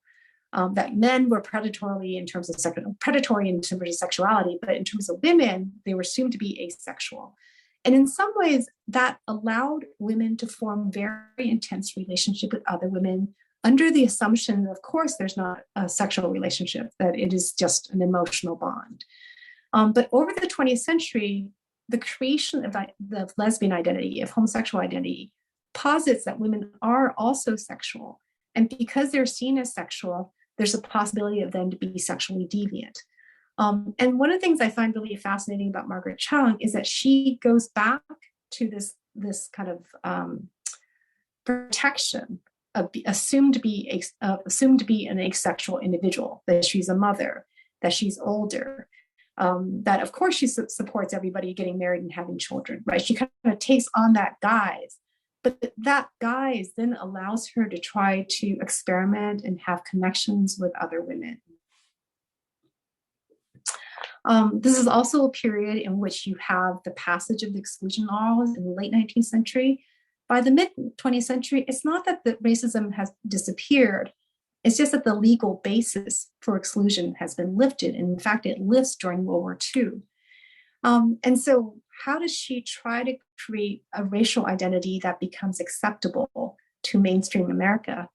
that men were predatory in terms of sexuality, but in terms of women, they were assumed to be asexual. And in some ways, that allowed women to form very intense relationship with other women under the assumption that, of course, there's not a sexual relationship, that it is just an emotional bond. But over the 20th century, the creation of the lesbian identity, of homosexual identity, posits that women are also sexual. And because they're seen as sexual, there's a possibility of them to be sexually deviant. And one of the things I find really fascinating about Margaret Chung is that she goes back to this kind of protection of assumed to be an asexual individual, that she's a mother, that she's older, that of course she supports everybody getting married and having children, right? She kind of takes on that guise, but that guise then allows her to try to experiment and have connections with other women. This is also a period in which you have the passage of the exclusion laws in the late 19th century. By the mid 20th century, it's not that the racism has disappeared. It's just that the legal basis for exclusion has been lifted. And in fact, it lifts during World War II. And so how does she try to create a racial identity that becomes acceptable to mainstream America?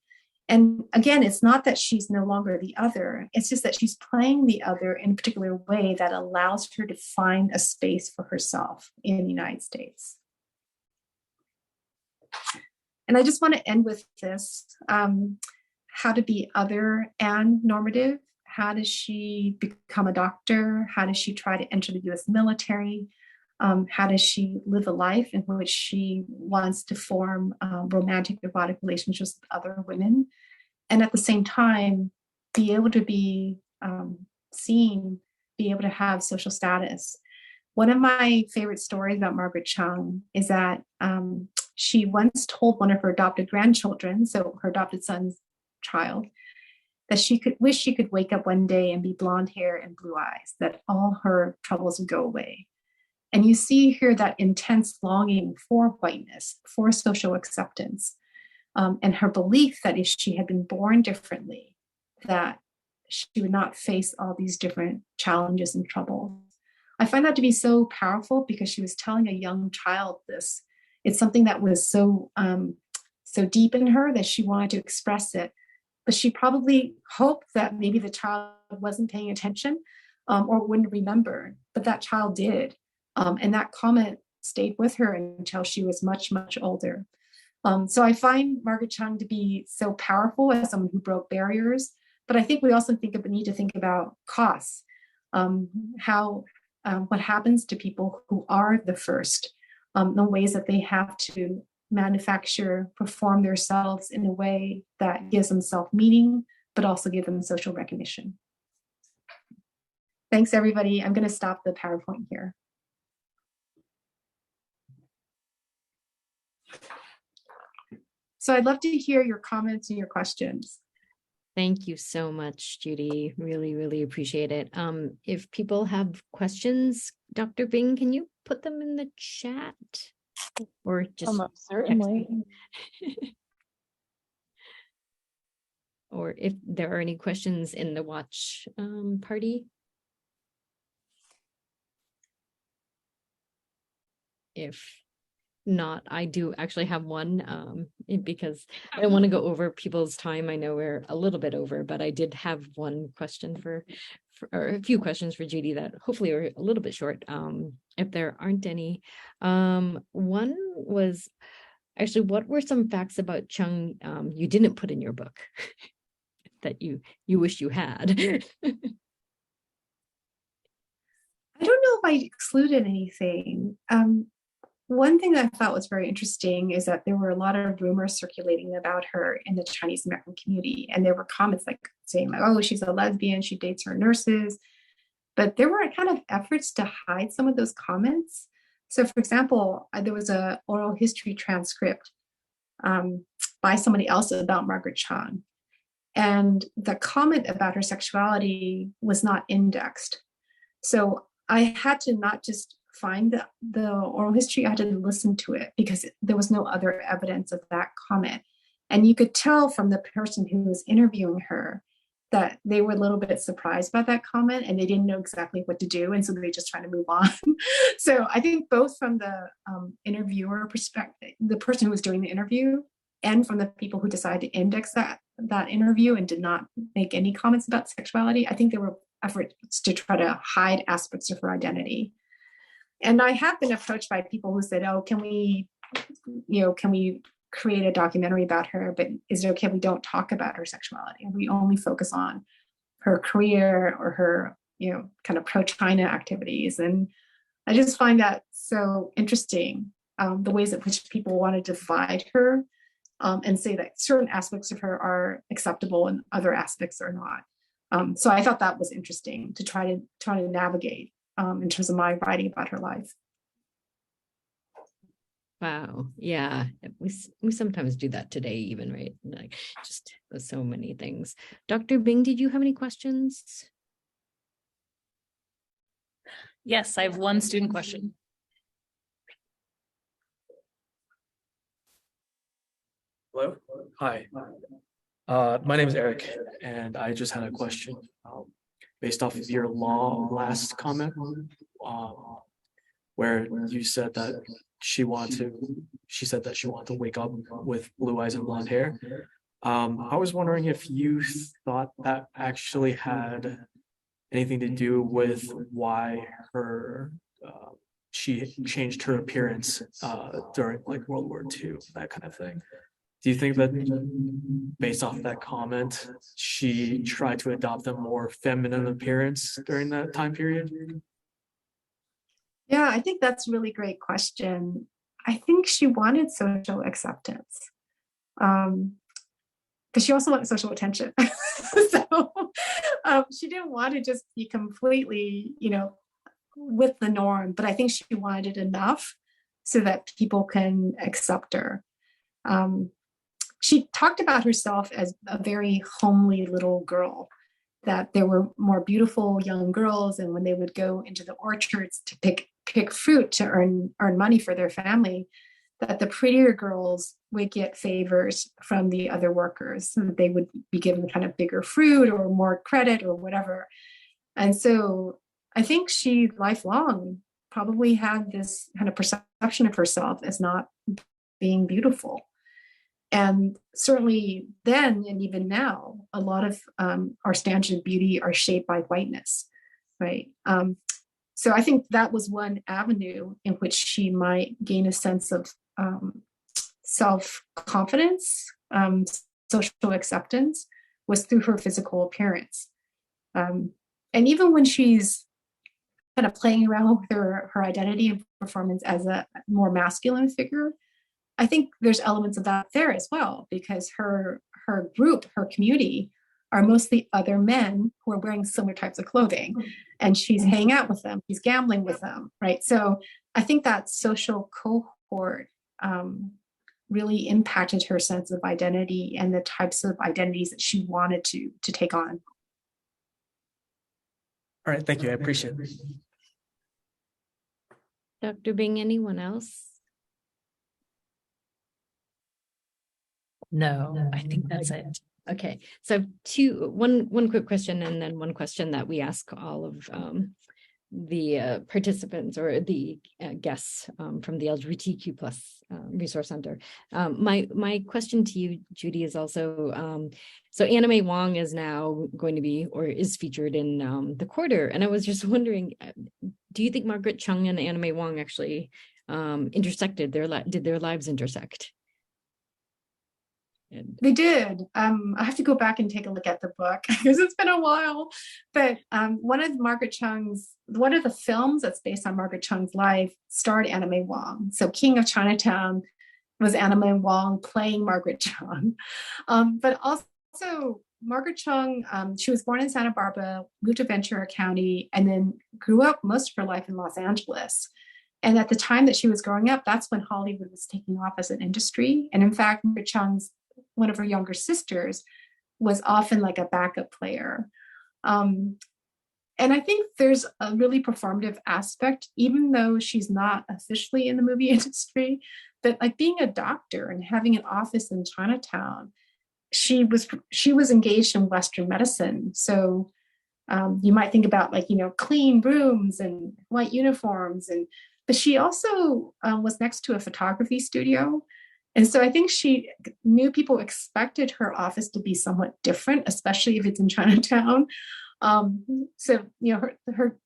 And again, it's not that she's no longer the other. It's just that she's playing the other in a particular way that allows her to find a space for herself in the United States. And I just want to end with this, how to be other and normative. How does she become a doctor? How does she try to enter the US military? How does she live a life in which she wants to form romantic, erotic relationships with other women? And at the same time, be able to be seen, be able to have social status. One of my favorite stories about Margaret Chung is that she once told one of her adopted grandchildren, so her adopted son's child, that she could wish she could wake up one day and be blonde hair and blue eyes, that all her troubles would go away. And you see here that intense longing for whiteness, for social acceptance, and her belief that if she had been born differently, that she would not face all these different challenges and troubles. I find that to be so powerful because she was telling a young child this. It's something that was so deep in her that she wanted to express it. But she probably hoped that maybe the child wasn't paying attention or wouldn't remember, but that child did. And that comment stayed with her until she was much, much older. So I find Margaret Chung to be so powerful as someone who broke barriers, but I think we also need to think about costs, what happens to people who are the first, the ways that they have to manufacture, perform themselves in a way that gives them self-meaning, but also give them social recognition. Thanks, everybody. I'm going to stop the PowerPoint here. So I'd love to hear your comments and your questions. Thank you so much, Judy. Really, really appreciate it. If people have questions, Dr. Bing, can you put them in the chat? Or just certainly. Or if there are any questions in the watch party. If not, I do actually have one because I don't want to go over people's time. I know we're a little bit over, but I did have one question or a few questions for Judy that hopefully are a little bit short, if there aren't any. One was actually, what were some facts about Chung you didn't put in your book that you wish you had? I don't know if I excluded anything. One thing that I thought was very interesting is that there were a lot of rumors circulating about her in the Chinese American community. And there were comments like saying, like, oh, she's a lesbian, she dates her nurses. But there were kind of efforts to hide some of those comments. So, for example, there was an oral history transcript by somebody else about Margaret Chung. And the comment about her sexuality was not indexed. So I had to not just find the oral history, I had to listen to it because there was no other evidence of that comment. And you could tell from the person who was interviewing her that they were a little bit surprised by that comment and they didn't know exactly what to do. And so they just tried to move on. So I think both from the interviewer perspective, the person who was doing the interview, and from the people who decided to index that interview and did not make any comments about sexuality, I think there were efforts to try to hide aspects of her identity. And I have been approached by people who said, oh, can we create a documentary about her, but is it okay if we don't talk about her sexuality and we only focus on her career or her, kind of pro-China activities? And I just find that so interesting, the ways in which people want to divide her and say that certain aspects of her are acceptable and other aspects are not. So I thought that was interesting to try to navigate in terms of my writing about her life. Wow. Yeah. We sometimes do that today, even, right? Like just so many things. Dr. Bing, did you have any questions? Yes, I have one student question. Hello. Hi. My name is Eric, and I just had a question based off of your last comment, where you said that she said that she wanted to wake up with blue eyes and blonde hair. I was wondering if you thought that actually had anything to do with why she changed her appearance during like World War II, that kind of thing. Do you think that based off that comment, she tried to adopt a more feminine appearance during that time period? Yeah, I think that's a really great question. I think she wanted social acceptance, but she also wanted social attention. So she didn't want to just be completely, with the norm, but I think she wanted it enough so that people can accept her. She talked about herself as a very homely little girl, that there were more beautiful young girls, and when they would go into the orchards to pick fruit to earn money for their family, that the prettier girls would get favors from the other workers, so that they would be given kind of bigger fruit or more credit or whatever. And so I think she lifelong probably had this kind of perception of herself as not being beautiful. And certainly then, and even now, a lot of our standards of beauty are shaped by whiteness, right? So I think that was one avenue in which she might gain a sense of self-confidence, social acceptance, was through her physical appearance. And even when she's kind of playing around with her identity and performance as a more masculine figure, I think there's elements of that there as well, because her group, her community, are mostly other men who are wearing similar types of clothing, and she's hanging out with them, she's gambling with them, right? So I think that social cohort really impacted her sense of identity and the types of identities that she wanted to take on. All right, thank you. I appreciate it. Dr. Bing, anyone else? No, I think that's it. Okay, so one quick question, and then one question that we ask all of participants or the guests from the LGBTQ plus Resource Center. My question to you, Judy, is also, so Anna May Wong is now going to be, or is featured in The Quarter. And I was just wondering, do you think Margaret Chung and Anna May Wong actually intersected, did their lives intersect? They did. I have to go back and take a look at the book because it's been a while. But one of the films that's based on Margaret Chung's life starred Anna May Wong. So King of Chinatown was Anna May Wong playing Margaret Chung. But also Margaret Chung, she was born in Santa Barbara, moved to Ventura County, and then grew up most of her life in Los Angeles. And at the time that she was growing up, that's when Hollywood was taking off as an industry. And in fact, Margaret Chung's one of her younger sisters was often like a backup player. And I think there's a really performative aspect, even though she's not officially in the movie industry, but like being a doctor and having an office in Chinatown, she was engaged in Western medicine. So you might think about like, clean rooms and white uniforms. But she also was next to a photography studio. And so I think she knew people expected her office to be somewhat different, especially if it's in Chinatown. So, her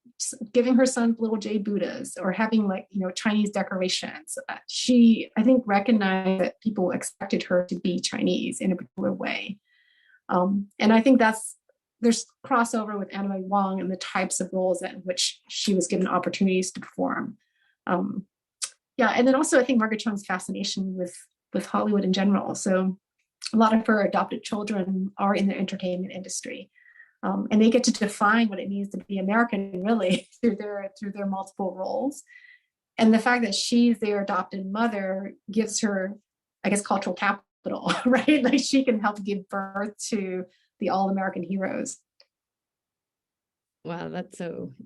giving her son little J Buddhas or having Chinese decorations. She, I think, recognized that people expected her to be Chinese in a particular way. And I think there's crossover with Anna May Wong and the types of roles in which she was given opportunities to perform. And then also I think Margaret Chung's fascination with Hollywood in general. So a lot of her adopted children are in the entertainment industry. And they get to define what it means to be American, really, through their multiple roles. And the fact that she's their adopted mother gives her, I guess, cultural capital, right? Like she can help give birth to the all-American heroes. Wow,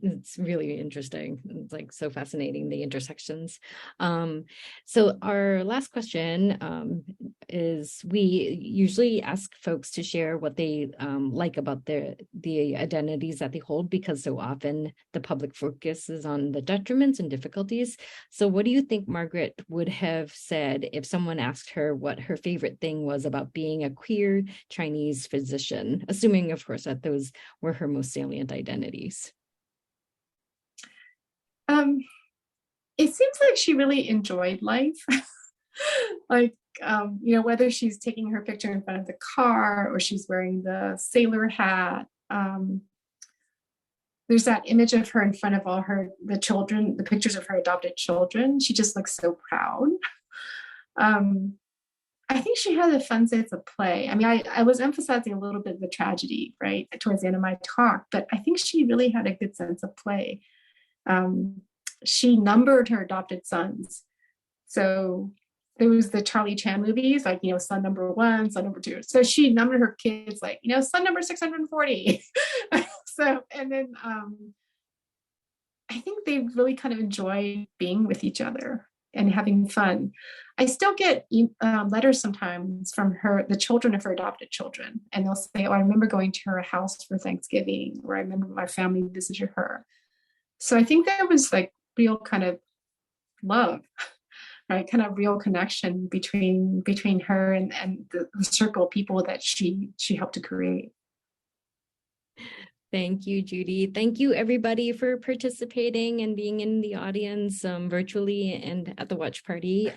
it's really interesting. It's like so fascinating, the intersections. So our last question is, we usually ask folks to share what they like about the identities that they hold, because so often the public focus is on the detriments and difficulties. So what do you think Margaret would have said if someone asked her what her favorite thing was about being a queer Chinese physician, assuming, of course, that those were her most salient identities? It seems like she really enjoyed life. Whether she's taking her picture in front of the car or she's wearing the sailor hat. There's that image of her in front of all the children, the pictures of her adopted children. She just looks so proud. I think she had a fun sense of play. I mean, I was emphasizing a little bit of the tragedy, right, towards the end of my talk, but I think she really had a good sense of play. She numbered her adopted sons. So there was the Charlie Chan movies, like, son number 1, son number 2. So she numbered her kids like, son number 640. So, and then I think they really kind of enjoy being with each other and having fun. I still get letters sometimes from the children of her adopted children. And they'll say, I remember going to her house for Thanksgiving, or I remember my family visited her. So I think there was like real kind of love, right? Kind of real connection between her and the circle of people that she helped to create. Thank you, Judy. Thank you, everybody, for participating and being in the audience virtually and at the watch party.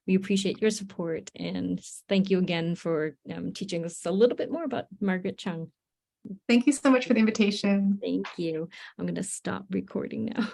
We appreciate your support, and thank you again for teaching us a little bit more about Margaret Chung. Thank you so much for the invitation. Thank you. I'm going to stop recording now.